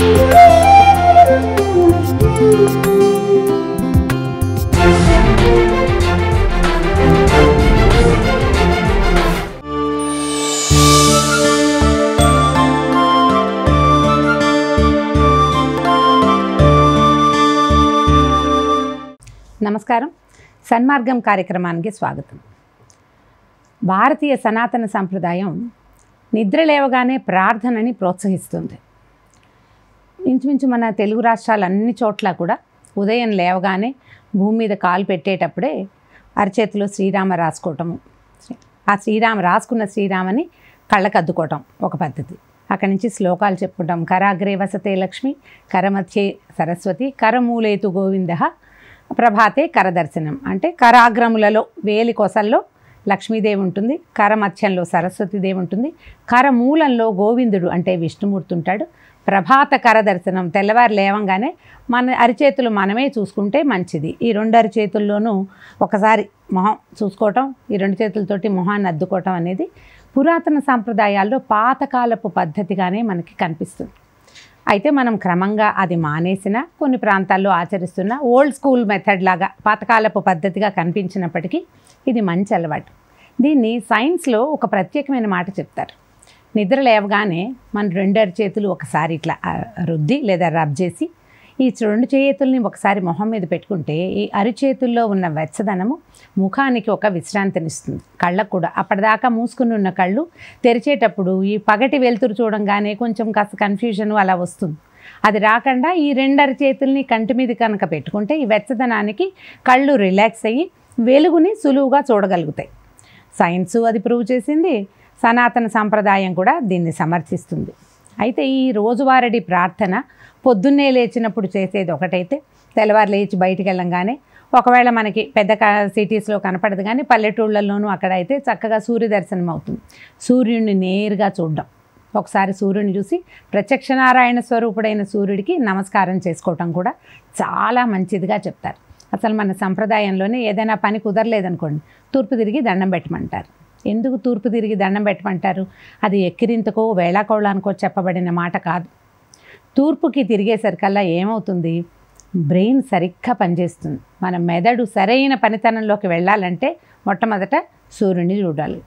నమస్కారం. సన్మార్గం కార్యక్రమానికి స్వాగతం. భారతీయ సనాతన సంప్రదాయం నిద్ర లేవగానే ప్రార్థనని ప్రోత్సహిస్తుంది. ఇంచుమించు మన తెలుగు రాష్ట్రాలన్ని చోట్ల కూడా ఉదయం లేవగానే భూమి మీద కాలు పెట్టేటప్పుడే అరచేతిలో శ్రీరామ రాసుకోవటము, ఆ రాసుకున్న శ్రీరామని కళ్ళకు అద్దుకోవటం ఒక పద్ధతి. అక్కడి నుంచి శ్లోకాలు చెప్పుకుంటాం. కరాగ్రే వసతే లక్ష్మి, కరమధ్యే సరస్వతి, కరమూలేతు గోవింద, ప్రభాతే కరదర్శనం. అంటే కరాగ్రములలో వేలి కొసల్లో లక్ష్మీదేవి ఉంటుంది, కరమధ్యంలో సరస్వతీదేవి ఉంటుంది, కరమూలంలో గోవిందుడు అంటే విష్ణుమూర్తి ఉంటాడు. ప్రభాత కరదర్శనం, తెల్లవారు లేవంగానే మన అరిచేతులు మనమే చూసుకుంటే మంచిది. ఈ రెండు అరిచేతుల్లోనూ ఒకసారి మొహం చూసుకోవటం, ఈ రెండు చేతులతోటి మొహాన్ని అద్దుకోవటం అనేది పురాతన సాంప్రదాయాల్లో పాతకాలపు పద్ధతిగానే మనకి కనిపిస్తుంది. అయితే మనం క్రమంగా అది మానేసిన, కొన్ని ప్రాంతాల్లో ఆచరిస్తున్న ఓల్డ్ స్కూల్ మెథడ్ లాగా పాతకాలపు పద్ధతిగా కనిపించినప్పటికీ ఇది మంచి అలవాటు. దీన్ని సైన్స్లో ఒక ప్రత్యేకమైన మాట చెప్తారు. నిద్ర లేవగానే మన రెండు అరిచేతులు ఒకసారి ఇట్లా రుద్ది లేదా రబ్ చేసి ఈ రెండు చేతుల్ని ఒకసారి మొహం మీద పెట్టుకుంటే ఈ అరిచేతుల్లో ఉన్న వెచ్చదనము ముఖానికి ఒక విశ్రాంతినిస్తుంది, కళ్ళకు కూడా. అప్పటిదాకా మూసుకుని ఉన్న కళ్ళు తెరిచేటప్పుడు ఈ పగటి వెలుతురు చూడంగానే కొంచెం కాస్త కన్ఫ్యూజన్ అలా వస్తుంది. అది రాకుండా ఈ రెండు అరిచేతుల్ని కంటి మీద కనుక పెట్టుకుంటే ఈ వెచ్చదనానికి కళ్ళు రిలాక్స్ అయ్యి వెలుగుని సులువుగా చూడగలుగుతాయి. సైన్సు అది ప్రూవ్ చేసింది, సనాతన సంప్రదాయం కూడా దీన్ని సమర్థిస్తుంది. అయితే ఈ రోజువారీ ప్రార్థన పొద్దున్నే లేచినప్పుడు చేసేది ఒకటైతే, తెల్లవారు లేచి బయటికి వెళ్ళంగానే, ఒకవేళ మనకి పెద్ద సిటీస్లో కనపడదు కానీ పల్లెటూళ్ళల్లోనూ అక్కడ అయితే చక్కగా సూర్య దర్శనం అవుతుంది. సూర్యుడిని నేరుగా చూడడం, ఒకసారి సూర్యుని చూసి ప్రత్యక్ష నారాయణ స్వరూపుడైన సూర్యుడికి నమస్కారం చేసుకోవటం కూడా చాలా మంచిదిగా చెప్తారు. అసలు మన సంప్రదాయంలోనే ఏదైనా పని కుదరలేదనుకోండి, తూర్పు తిరిగి దండం పెట్టమంటారు. ఎందుకు తూర్పు తిరిగి దండం పెట్టమంటారు? అది ఎక్కిరింతకో వేళాకోళానికో చెప్పబడిన మాట కాదు. తూర్పుకి తిరిగేసరికల్లా ఏమవుతుంది, బ్రెయిన్ సరిగ్గా పనిచేస్తుంది. మన మెదడు సరైన పనితనంలోకి వెళ్ళాలంటే మొట్టమొదట సూర్యుడిని చూడాలి.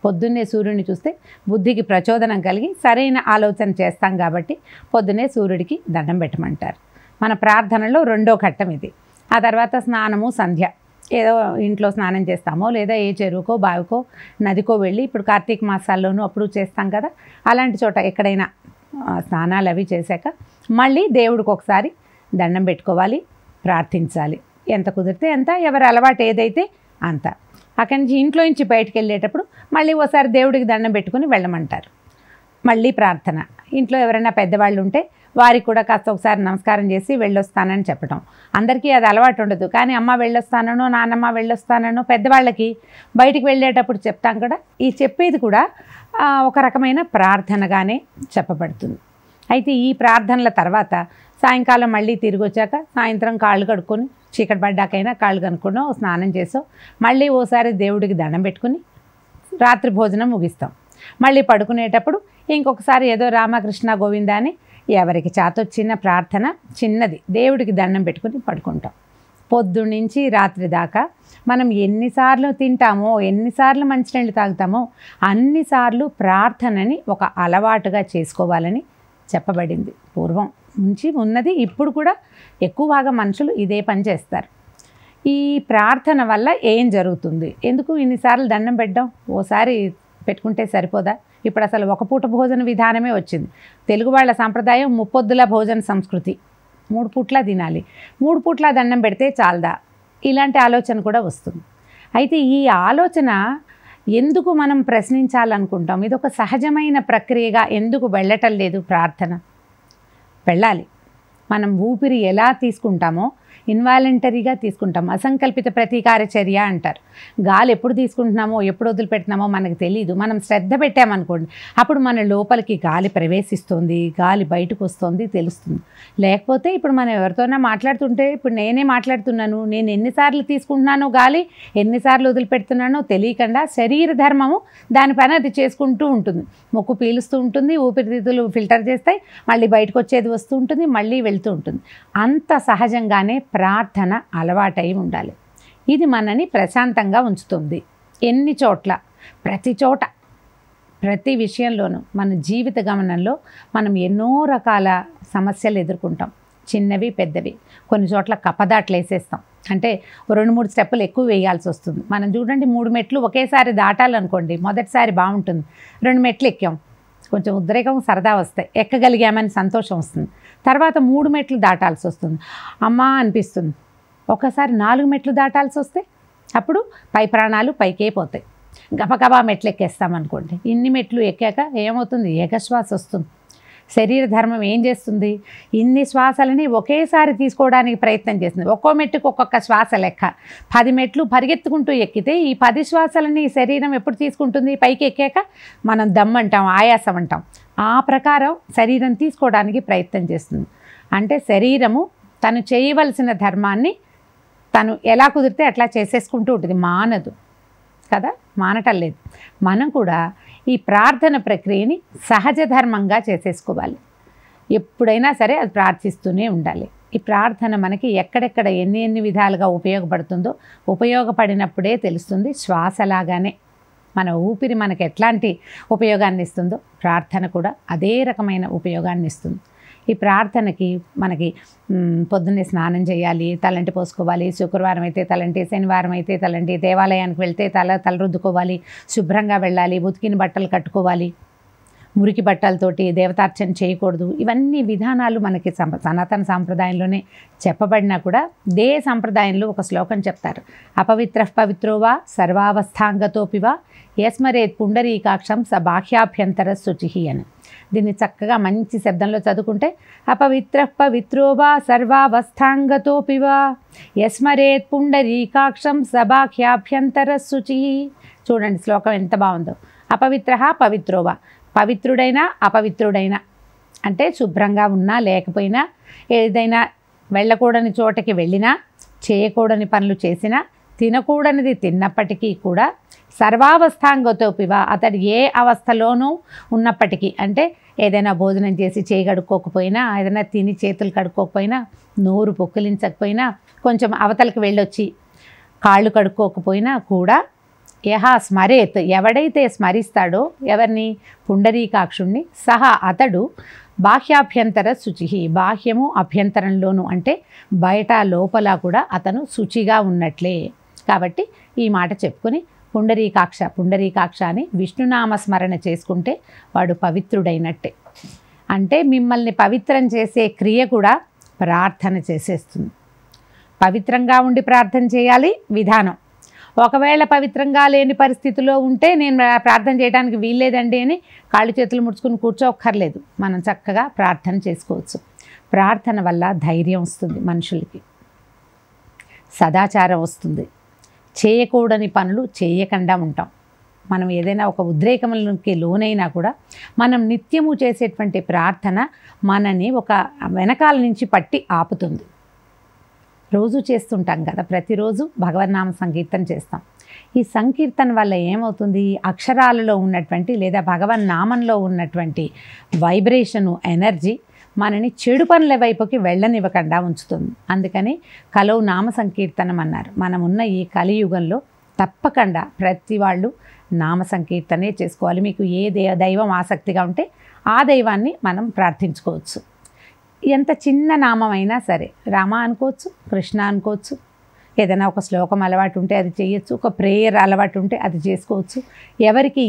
పొద్దున్నే సూర్యుడిని చూస్తే బుద్ధికి ప్రచోదనం కలిగి సరైన ఆలోచన చేస్తాం కాబట్టి పొద్దున్నే సూర్యుడికి దండం పెట్టమంటారు. మన ప్రార్థనలో రెండో ఘట్టం ఇది. ఆ తర్వాత స్నానము, సంధ్య. ఏదో ఇంట్లో స్నానం చేస్తామో లేదా ఏ చెరువుకో బావికో నదికో వెళ్ళి, ఇప్పుడు కార్తీక మాసాల్లోనూ అప్పుడు చేస్తాం కదా, అలాంటి చోట ఎక్కడైనా స్నానాలు అవి చేశాక మళ్ళీ దేవుడికి ఒకసారి దండం పెట్టుకోవాలి, ప్రార్థించాలి. ఎంత కుదిరితే అంత, ఎవరి అలవాటు ఏదైతే అంత. అక్కడి నుంచి ఇంట్లో నుంచి బయటికి వెళ్ళేటప్పుడు మళ్ళీ ఓసారి దేవుడికి దండం పెట్టుకుని వెళ్ళమంటారు. మళ్ళీ ప్రార్థన. ఇంట్లో ఎవరైనా పెద్దవాళ్ళు ఉంటే వారికి కూడా కాస్త ఒకసారి నమస్కారం చేసి వెళ్ళొస్తానని చెప్పడం. అందరికీ అది అలవాటు ఉండదు, కానీ అమ్మ వెళ్ళొస్తానో నాన్నమ్మ వెళ్ళొస్తానో పెద్దవాళ్ళకి బయటికి వెళ్ళేటప్పుడు చెప్తాం కూడా. ఈ చెప్పేది కూడా ఒక రకమైన ప్రార్థనగానే చెప్పబడుతుంది. అయితే ఈ ప్రార్థనల తర్వాత సాయంకాలం మళ్ళీ తిరిగి వచ్చాక సాయంత్రం కాళ్ళు కడుక్కొని, చీకటి పడ్డాకైనా కాళ్ళు కనుక్కునో స్నానం చేసో మళ్ళీ ఓసారి దేవుడికి దండం పెట్టుకుని రాత్రి భోజనం ముగిస్తాం. మళ్ళీ పడుకునేటప్పుడు ఇంకొకసారి ఏదో రామకృష్ణ గోవింద అని ఎవరికి చాతొచ్చిన ప్రార్థన చిన్నది దేవుడికి దండం పెట్టుకుని పడుకుంటాం. పొద్దున్నుంచి రాత్రి దాకా మనం ఎన్నిసార్లు తింటామో, ఎన్నిసార్లు మంచినీళ్ళు తాగుతామో అన్నిసార్లు ప్రార్థనని ఒక అలవాటుగా చేసుకోవాలని చెప్పబడింది. పూర్వం నుంచి ఉన్నది, ఇప్పుడు కూడా ఎక్కువ భాగం మనుషులు ఇదే పని చేస్తారు. ఈ ప్రార్థన వల్ల ఏం జరుగుతుంది, ఎందుకు ఇన్నిసార్లు దండం పెట్టడం, ఓసారి పెట్టుకుంటే సరిపోదా? ఇప్పుడు అసలు ఒక పూట భోజన విధానమే వచ్చింది. తెలుగు వాళ్ళ సాంప్రదాయం ముప్పొద్దుల భోజన సంస్కృతి, 3 పూట్ల తినాలి, 3 పూట్ల దండం పెడితే చాలదా, ఇలాంటి ఆలోచన కూడా వస్తుంది. అయితే ఈ ఆలోచన ఎందుకు మనం ప్రశ్నించాలనుకుంటాం? ఇది ఒక సహజమైన ప్రక్రియగా ఎందుకు వెళ్ళటం లేదు ప్రార్థన? వెళ్ళాలి. మనం ఊపిరి ఎలా తీసుకుంటామో ఇన్వాలంటరీగా తీసుకుంటాం. అసంకల్పిత ప్రతీకార చర్య అంటారు. గాలి ఎప్పుడు తీసుకుంటున్నామో ఎప్పుడు వదిలిపెడుతున్నామో మనకు తెలియదు. మనం శ్రద్ధ పెట్టామనుకోండి, అప్పుడు మన లోపలికి గాలి ప్రవేశిస్తుంది, గాలి బయటకు వస్తుంది తెలుస్తుంది. లేకపోతే ఇప్పుడు మనం ఎవరితోనా మాట్లాడుతుంటే, ఇప్పుడు నేనే మాట్లాడుతున్నాను, నేను ఎన్నిసార్లు తీసుకుంటున్నానో గాలి, ఎన్నిసార్లు వదిలిపెడుతున్నానో తెలియకుండా శరీర ధర్మము దాని పని అది చేసుకుంటూ ఉంటుంది. ముక్కు పీలుస్తూ ఉంటుంది, ఊపిరితిత్తులు ఫిల్టర్ చేస్తాయి, మళ్ళీ బయటకు వచ్చేది వస్తూ ఉంటుంది, మళ్ళీ వెళ్తూ ఉంటుంది. అంత సహజంగానే ప్రార్థన అలవాటై ఉండాలి. ఇది మనని ప్రశాంతంగా ఉంచుతుంది. ఎన్ని చోట్ల, ప్రతి చోట, ప్రతి విషయంలోనూ మన జీవిత గమనంలో మనం ఎన్నో రకాల సమస్యలు ఎదుర్కొంటాం, చిన్నవి పెద్దవి. కొన్ని చోట్ల కప్పదాట్లు వేసేస్తాం, అంటే 2-3 స్టెప్పులు ఎక్కువ వేయాల్సి వస్తుంది. మనం చూడండి, 3 మెట్లు ఒకేసారి దాటాలనుకోండి, మొదటిసారి బాగుంటుంది, 2 మెట్లు ఎక్కాం, కొంచెం ఉద్రేకం సరదా వస్తాయి, ఎక్కగలిగామని సంతోషం వస్తుంది. తర్వాత 3 మెట్లు దాటాల్సి వస్తుంది, అమ్మా అనిపిస్తుంది. ఒకసారి 4 మెట్లు దాటాల్సి వస్తే అప్పుడు పై ప్రాణాలు పైకే పోతాయి. గబగబా మెట్లు ఎక్కేస్తామనుకోండి, ఇన్ని మెట్లు ఎక్కాక ఏమవుతుంది, ఏకశ్వాస వస్తుంది. శరీర ధర్మం ఏం చేస్తుంది, ఇన్ని శ్వాసలని ఒకేసారి తీసుకోవడానికి ప్రయత్నం చేస్తుంది. ఒక్కో మెట్టుకు ఒక్కొక్క శ్వాస లెక్క. 10 మెట్లు పరిగెత్తుకుంటూ ఎక్కితే ఈ 10 శ్వాసలని శరీరం ఎప్పుడు తీసుకుంటుంది, పైకి ఎక్కాక మనం దమ్ అంటాం, ఆయాసం అంటాం. ఆ ప్రకారం శరీరం తీసుకోవడానికి ప్రయత్నం చేస్తుంది. అంటే శరీరము తను చేయవలసిన ధర్మాన్ని తను ఎలా కుదిరితే అట్లా చేసేసుకుంటూ ఉంటుంది, మానదు కదా, మానటం లేదు. మనం కూడా ఈ ప్రార్థన ప్రక్రియని సహజ ధర్మంగా చేసేసుకోవాలి. ఎప్పుడైనా సరే అది ప్రార్థిస్తూనే ఉండాలి. ఈ ప్రార్థన మనకి ఎక్కడెక్కడ ఎన్ని విధాలుగా ఉపయోగపడుతుందో ఉపయోగపడినప్పుడే తెలుస్తుంది. శ్వాసలాగానే మన ఊపిరి మనకి ఎట్లాంటి ఉపయోగాన్ని ఇస్తుందో ప్రార్థన కూడా అదే రకమైన ఉపయోగాన్ని ఇస్తుంది. ఈ ప్రార్థనకి మనకి పొద్దున్నే స్నానం చేయాలి, తలంటి పోసుకోవాలి, శుక్రవారం అయితే తలంటి, శనివారం అయితే తలంటి, దేవాలయానికి వెళ్తే తల రుద్దుకోవాలి, శుభ్రంగా వెళ్ళాలి, ఉతికిన బట్టలు కట్టుకోవాలి, మురికి బట్టలతోటి దేవతార్చన చేయకూడదు. ఇవన్నీ విధానాలు మనకి సనాతన సాంప్రదాయంలోనే చెప్పబడినా కూడా దే సంప్రదాయంలో ఒక శ్లోకం చెప్తారు, అపవిత్ర పవిత్రోవా సర్వావస్థాంగతోపివా యస్మరేత్ పుండరీకాక్షం స బాహ్యాభ్యంతర శుచి అని. దీన్ని చక్కగా మంచి శబ్దంలో చదువుకుంటే, అపవిత్ర పవిత్రోవా సర్వావస్థాంగతోపివా యస్మరేత్ పుండరీకాక్షం స బాహ్యాభ్యంతర శుచి. చూడండి శ్లోకం ఎంత బాగుందో. అపవిత్ర పవిత్రోవా, పవిత్రుడైనా అపవిత్రుడైనా, అంటే శుభ్రంగా ఉన్నా లేకపోయినా, ఏదైనా వెళ్ళకూడని చోటకి వెళ్ళినా, చేయకూడని పనులు చేసినా, తినకూడనిది తిన్నప్పటికీ కూడా సర్వావస్థాంగతోపివా, అతడు ఏ అవస్థలోనూ ఉన్నప్పటికీ, అంటే ఏదైనా భోజనం చేసి చేయి కడుక్కోకపోయినా, ఏదైనా తిని చేతులు కడుక్కోకపోయినా, నోరు పొక్కిలించకపోయినా, కొంచెం అవతలకు వెళ్ళొచ్చి కాళ్ళు కడుక్కోకపోయినా కూడా యహా స్మరేత్, ఎవడైతే స్మరిస్తాడో ఎవరిని, పుండరీకాక్షుణ్ణి, సహా అతడు బాహ్యాభ్యంతర శుచి, బాహ్యము అభ్యంతరంలోను, అంటే బయట లోపల కూడా అతను శుచిగా ఉన్నట్లే. కాబట్టి ఈ మాట చెప్పుకొని పుండరీకాక్ష అని విష్ణునామ స్మరణ చేసుకుంటే వాడు పవిత్రుడైనట్టే. అంటే మిమ్మల్ని పవిత్రం చేసే క్రియ కూడా ప్రార్థన చేసేస్తుంది. పవిత్రంగా ఉండి ప్రార్థన చేయాలి విధానం. ఒకవేళ పవిత్రంగా లేని పరిస్థితిలో ఉంటే నేను ప్రార్థన చేయడానికి వీల్లేదండి అని కాళ్ళు చేతులు ముడుచుకుని కూర్చోక్కర్లేదు, మనం చక్కగా ప్రార్థన చేసుకోవచ్చు. ప్రార్థన వల్ల ధైర్యం వస్తుంది, మనుషులకి సదాచారం వస్తుంది, చేయకూడని పనులు చేయకుండా ఉంటాం. మనం ఏదైనా ఒక ఉద్రేకములకి లోనైనా కూడా మనం నిత్యము చేసేటువంటి ప్రార్థన మనని ఒక వెనకాల నుంచి పట్టి ఆపుతుంది. రోజు చేస్తుంటాం కదా, ప్రతిరోజు భగవన్నామ సంకీర్తన చేస్తాం. ఈ సంకీర్తన వల్ల ఏమవుతుంది, అక్షరాలలో ఉన్నటువంటి లేదా భగవన్నామంలో ఉన్నటువంటి వైబ్రేషను, ఎనర్జీ మనని చెడు పనుల వైపుకి వెళ్ళనివ్వకుండా ఉంచుతుంది. అందుకని కలవు నామ సంకీర్తనం అన్నారు. మనమున్న ఈ కలియుగంలో తప్పకుండా ప్రతి వాళ్ళు నామ సంకీర్తనే చేసుకోవాలి. మీకు ఏ దైవం ఆసక్తిగా ఉంటే ఆ దైవాన్ని మనం ప్రార్థించుకోవచ్చు. ఎంత చిన్న నామం అయినా సరే, రామ అనుకోవచ్చు, కృష్ణ అనుకోవచ్చు, ఏదైనా ఒక శ్లోకం అలవాటు ఉంటే అది చేయొచ్చు, ఒక ప్రేయర్ అలవాటు ఉంటే అది చేసుకోవచ్చు. ఎవరికి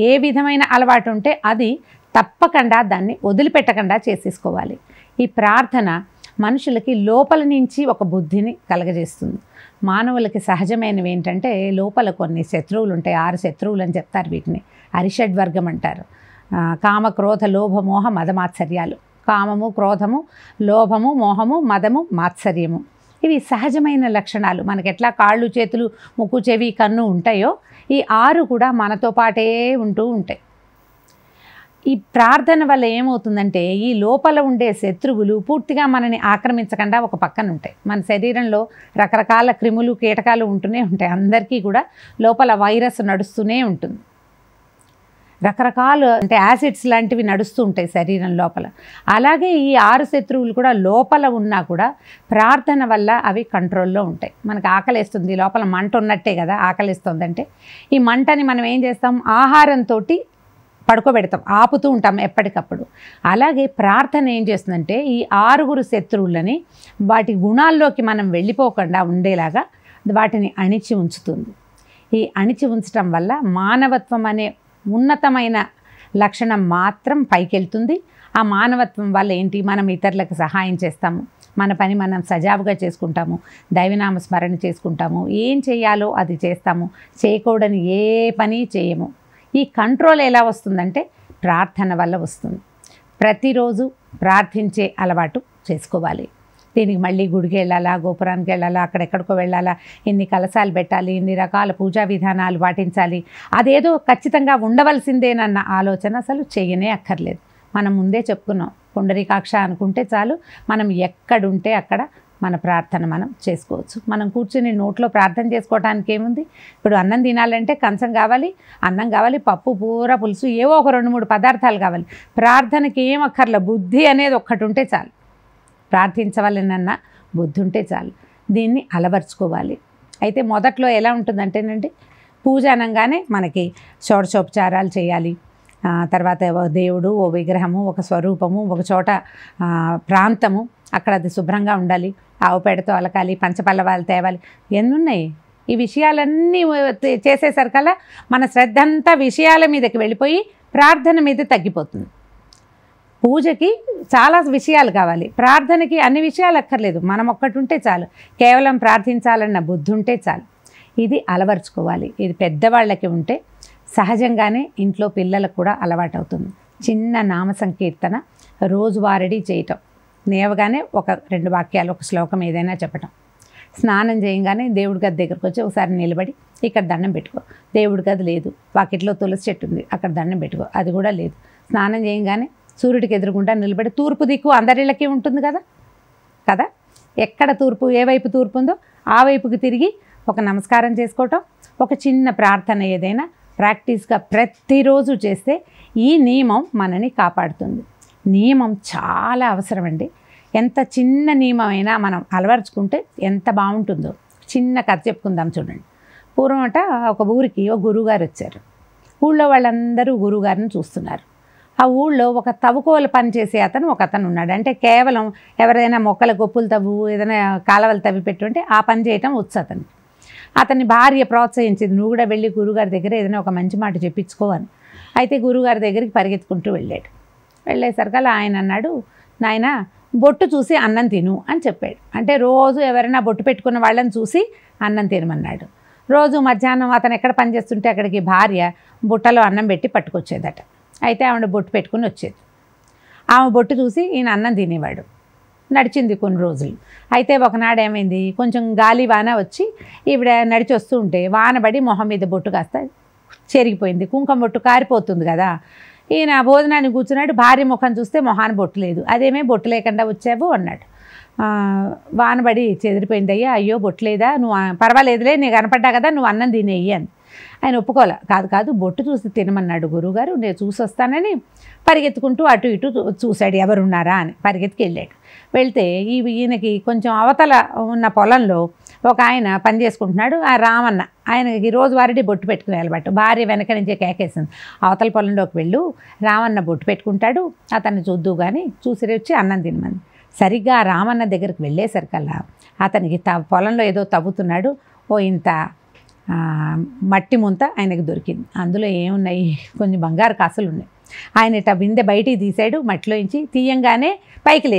ఏ విధమైన అలవాటు ఉంటే అది తప్పకుండా దాన్ని వదిలిపెట్టకుండా చేసేసుకోవాలి. ఈ ప్రార్థన మనుషులకి లోపల నుంచి ఒక బుద్ధిని కలగజేస్తుంది. మానవులకి సహజమైనవి ఏంటంటే లోపల కొన్ని శత్రువులు ఉంటాయి, 6 శత్రువులు అని చెప్తారు. వీటిని అరిషడ్వర్గం అంటారు. కామ, క్రోధ, లోభ, మోహ, మద, మాత్సర్యాలు. కామము, క్రోధము, లోభము, మోహము, మదము, మాత్సర్యము. ఇవి సహజమైన లక్షణాలు. మనకి ఎట్లా కాళ్ళు చేతులు ముక్కు చెవి కన్ను ఉంటాయో ఈ 6 కూడా మనతో పాటే ఉంటూ ఉంటాయి. ఈ ప్రార్థన వల్ల ఏమవుతుందంటే ఈ లోపల ఉండే శత్రువులు పూర్తిగా మనని ఆక్రమించకుండా ఒక పక్కన ఉంటాయి. మన శరీరంలో రకరకాల క్రిములు కీటకాలు ఉంటూనే ఉంటాయి. అందరికీ కూడా లోపల వైరస్ నడుస్తూనే ఉంటుంది. రకరకాలు అంటే యాసిడ్స్ లాంటివి నడుస్తూ ఉంటాయి శరీరం లోపల. అలాగే ఈ 6 శత్రువులు కూడా లోపల ఉన్నా కూడా ప్రార్థన వల్ల అవి కంట్రోల్లో ఉంటాయి. మనకు ఆకలిస్తుంది, లోపల మంట ఉన్నట్టే కదా ఆకలిస్తుందంటే. ఈ మంటని మనం ఏం చేస్తాం, ఆహారంతో పడుకోబెడతాం, ఆపుతూ ఉంటాం ఎప్పటికప్పుడు. అలాగే ప్రార్థన ఏం చేస్తుందంటే ఈ 6 శత్రువులని వాటి గుణాల్లోకి మనం వెళ్ళిపోకుండా ఉండేలాగా వాటిని అణిచి ఉంచుతుంది. ఈ అణిచి ఉంచటం వల్ల మానవత్వం అనే ఉన్నతమైన లక్షణం మాత్రం పైకెళ్తుంది. ఆ మానవత్వం వల్ల ఏంటి, మనం ఇతరులకు సహాయం చేస్తాము, మన పని మనం సజావుగా చేసుకుంటాము, దైవనామ స్మరణ చేసుకుంటాము, ఏం చేయాలో అది చేస్తాము, చేయకూడని ఏ పని చేయము. ఈ కంట్రోల్ ఎలా వస్తుందంటే ప్రార్థన వల్ల వస్తుంది. ప్రతిరోజు ప్రార్థించే అలవాటు చేసుకోవాలి. దీనికి మళ్ళీ గుడికి వెళ్ళాలా, గోపురానికి వెళ్ళాలా, అక్కడెక్కడికో వెళ్ళాలా, ఎన్ని కలశాలు పెట్టాలి, ఎన్ని రకాల పూజా విధానాలు పాటించాలి, అదేదో ఖచ్చితంగా ఉండవలసిందేనన్న ఆలోచన అసలు చేయనే అక్కర్లేదు. మనం ముందే చెప్పుకున్నాం, పుండరీకాక్ష అనుకుంటే చాలు, మనం ఎక్కడుంటే అక్కడ మన ప్రార్థన మనం చేసుకోవచ్చు. మనం కూర్చుని నోట్లో ప్రార్థన చేసుకోవడానికి ఏముంది, ఇప్పుడు అన్నం తినాలంటే కంచం కావాలి, అన్నం కావాలి, పప్పు కూర పులుసు ఏవో ఒక 2-3 పదార్థాలు కావాలి. ప్రార్థనకి ఏం అక్కర్లే, బుద్ధి అనేది ఒక్కటి ఉంటే చాలు. ప్రార్థించవాలనన్న బుద్ధి ఉంటే చాలు. దీన్ని అలవర్చుకోవాలి. అయితే మొదట్లో ఎలా ఉంటుందంటేనండి, పూజ అనగానే మనకి షోడశోపచారాలు చేయాలి, తర్వాత దేవుడు, ఓ విగ్రహము, ఒక స్వరూపము, ఒక చోట ప్రాంతము, అక్కడ అది శుభ్రంగా ఉండాలి, ఆవు పేడతో అలకాలి, పంచపల్లవాలు తేవాలి, ఎన్నున్నాయి. ఈ విషయాలన్నీ చేసేసరికల్లా మన శ్రద్ధ అంతా విషయాల మీదకి వెళ్ళిపోయి ప్రార్థన మీద తగ్గిపోతుంది. పూజకి చాలా విషయాలు కావాలి, ప్రార్థనకి అన్ని విషయాలు అక్కర్లేదు, మనం ఒక్కటి ఉంటే చాలు, కేవలం ప్రార్థించాలన్న బుద్ధి ఉంటే చాలు. ఇది అలవర్చుకోవాలి. ఇది పెద్దవాళ్ళకి ఉంటే సహజంగానే ఇంట్లో పిల్లలకు కూడా అలవాటు అవుతుంది. చిన్న నామ సంకీర్తన రోజువారీ చేయటం, నేవగానే ఒక 2 వాక్యాలు, ఒక శ్లోకం ఏదైనా చెప్పటం. స్నానం చేయగానే దేవుడి గది దగ్గరకు వచ్చి ఒకసారి నిలబడి ఇక్కడ దండం పెట్టుకో, దేవుడి గది లేదు, వాకిట్లో తులసి చెట్టు ఉంది, అక్కడ దండం పెట్టుకో, అది కూడా లేదు. స్నానం చేయగానే సూర్యుడికి ఎదురుగుండా నిలబడి, తూర్పు దిక్కు అందరిళ్ళకి ఉంటుంది కదా, ఎక్కడ తూర్పు, ఏ వైపు తూర్పు ఉందో ఆ వైపుకి తిరిగి ఒక నమస్కారం చేసుకోవటం, ఒక చిన్న ప్రార్థన ఏదైనా ప్రాక్టీస్గా ప్రతిరోజు చేస్తే ఈ నియమం మనని కాపాడుతుంది. నియమం చాలా అవసరమండి. ఎంత చిన్న నియమమైనా మనం అలవర్చుకుంటే ఎంత బాగుంటుందో. చిన్న కథ చెప్పుకుందాం చూడండి. పూర్వం ఒక ఊరికి ఒక గురువుగారు వచ్చారు. ఊళ్ళో వాళ్ళందరూ గురువుగారిని చూస్తున్నారు. ఆ ఊళ్ళో ఒక తవ్వుకోలు పని చేసే ఒక అతను ఉన్నాడు. అంటే కేవలం ఎవరైనా మొక్కల గొప్పులు తవ్వు, ఏదైనా కాలవలు తవ్వి పెట్టుంటే ఆ పని చేయటం వచ్చు అతనికి. అతన్ని భార్య ప్రోత్సహించింది, నువ్వు కూడా వెళ్ళి గురువుగారి దగ్గర ఏదైనా ఒక మంచి మాట చెప్పించుకోవని. అయితే గురువుగారి దగ్గరికి పరిగెత్తుకుంటూ వెళ్ళాడు. వెళ్ళేసరికల్లా ఆయన అన్నాడు, నాయన బొట్టు చూసి అన్నం తిను అని చెప్పాడు. అంటే రోజు ఎవరైనా బొట్టు పెట్టుకున్న వాళ్ళని చూసి అన్నం తినమన్నాడు. రోజు మధ్యాహ్నం అతను ఎక్కడ పని చేస్తుంటే అక్కడికి భార్య బుట్టలో అన్నం పెట్టి పట్టుకొచ్చేదట. అయితే ఆవిడ బొట్టు పెట్టుకుని వచ్చేది. ఆమె బొట్టు చూసి ఈయన అన్నం తినేవాడు. నడిచింది కొన్ని రోజులు. అయితే ఒకనాడు ఏమైంది, కొంచెం గాలి వాన వచ్చి ఈవిడ నడిచి వస్తూ ఉంటే వానబడి మొహం మీద బొట్టు కాస్త చెరిగిపోయింది. కుంకుమ బొట్టు కారిపోతుంది కదా. ఈయన భోజనాన్ని కూర్చున్నాడు. భార్య ముఖం చూస్తే మొహాన్ని బొట్టు లేదు. అదేమే బొట్టు లేకుండా వచ్చావు అన్నాడు. వానబడి చెదిరిపోయింది అయ్యా, అయ్యో బొట్టు లేదా, నువ్వు పర్వాలేదులే, నీకు కనపడ్డా కదా, నువ్వు అన్నం తినేయి అని. ఆయన ఒప్పుకోలే. కాదు బొట్టు చూసి తినమన్నాడు గురువుగారు, నేను చూసి వస్తానని పరిగెత్తుకుంటూ అటు ఇటు చూశాడు ఎవరున్నారా అని. పరిగెత్తుకు వెళ్ళాడు. వెళ్తే ఈయనకి కొంచెం అవతల ఉన్న పొలంలో ఒక ఆయన పని చేసుకుంటున్నాడు, ఆ రామన్న. ఆయనకి రోజువారీ బొట్టు పెట్టుకుని వెళ్ళబట్టు. భార్య వెనక నుంచే కేకేసింది, అవతల పొలంలోకి వెళ్ళు, రామన్న బొట్టు పెట్టుకుంటాడు, అతన్ని చూద్దు కానీ చూసి వచ్చి అన్నం తినమని. సరిగ్గా రామన్న దగ్గరికి వెళ్ళేసరికల్లా అతనికి పొలంలో ఏదో తవ్వుతున్నాడు. ఓ ఇంత మట్టి ముంత ఆయనకి దొరికింది. అందులో ఏమున్నాయి, కొంచెం బంగారు కాసులు ఉన్నాయి. ఆయన ఇట్లా బిందె బయటికి తీసాడు, మట్టిలోంచి తీయంగానే పైకి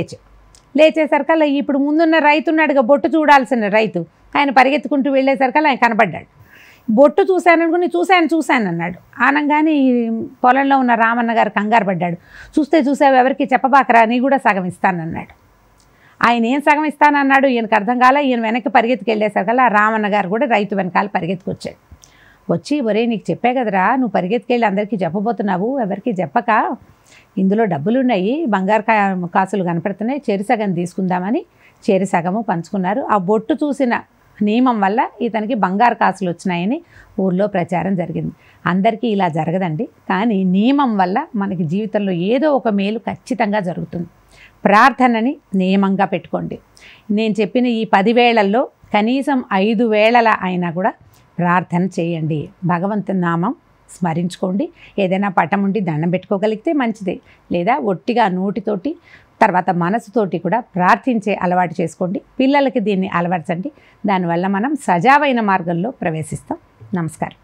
లేచేసరికల్లా ఇప్పుడు ముందున్న రైతు ఉన్నాడుగా, బొట్టు చూడాల్సిన రైతు, ఆయన పరిగెత్తుకుంటూ వెళ్ళేసరికల్లా ఆయన కనపడ్డాడు. బొట్టు చూశాననుకుని చూశాను అన్నాడు. ఆనంగానే ఈ పొలంలో ఉన్న రామన్న గారు కంగారు పడ్డాడు. చూసావు, ఎవరికి చెప్పబాకరా, నీ కూడా సగం ఇస్తానన్నాడు. ఆయన ఏం సగం ఇస్తానన్నాడు ఈయనకు అర్థం కాల. ఈయన వెనక్కి పరిగెత్తుకు వెళ్ళేసరికల్లా రామన్న గారు కూడా రైతు వెనకాల పరిగెత్తుకొచ్చాడు. వచ్చి ఒరే నీకు చెప్పే కదరా, నువ్వు పరిగెత్తుకెళ్ళి అందరికీ చెప్పబోతున్నావు, ఎవరికి చెప్పక ఇందులో డబ్బులున్నాయి, బంగారు కాసులు కనపడుతున్నాయి, చెరి సగం తీసుకుందామని చెరి సగము పంచుకున్నారు. ఆ బొట్టు చూసిన నియమం వల్ల ఇతనికి బంగారు కాసులు వచ్చినాయని ఊర్లో ప్రచారం జరిగింది. అందరికీ ఇలా జరగదండి, కానీ నియమం వల్ల మనకి జీవితంలో ఏదో ఒక మేలు ఖచ్చితంగా జరుగుతుంది. ప్రార్థనని నియమంగా పెట్టుకోండి. నేను చెప్పిన ఈ 10 వేళల్లో కనీసం 5 వేళల అయినా కూడా ప్రార్థన చేయండి. భగవంతుని నామం స్మరించుకోండి. ఏదైనా పటం ఉండి దండం పెట్టుకోగలిగితే మంచిదే, లేదా ఒట్టిగా నోటితోటి తర్వాత మనసుతోటి కూడా ప్రార్థించే అలవాటు చేసుకోండి. పిల్లలకి దీన్ని అలవర్చండి. దానివల్ల మనం సజావైన మార్గంలో ప్రవేశిస్తాం. నమస్కారం.